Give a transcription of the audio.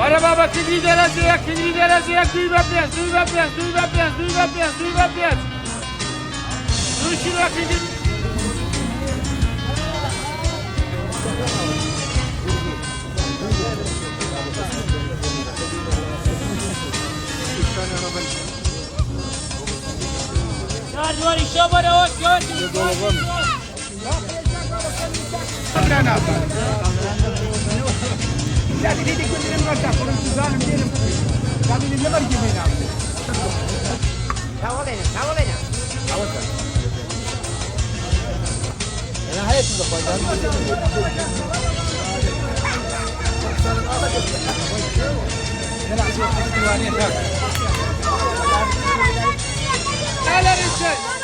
Ora baba, que líder duva pes. Duşuna kedi. Yardım işe bana hoş geldin. Ya dedik gönderelim kardeşim. Bunun zalim diyelim. Zalim ne var yemeğini abi? Tavuk benim. Yani hayatımda faydalı. Neler için?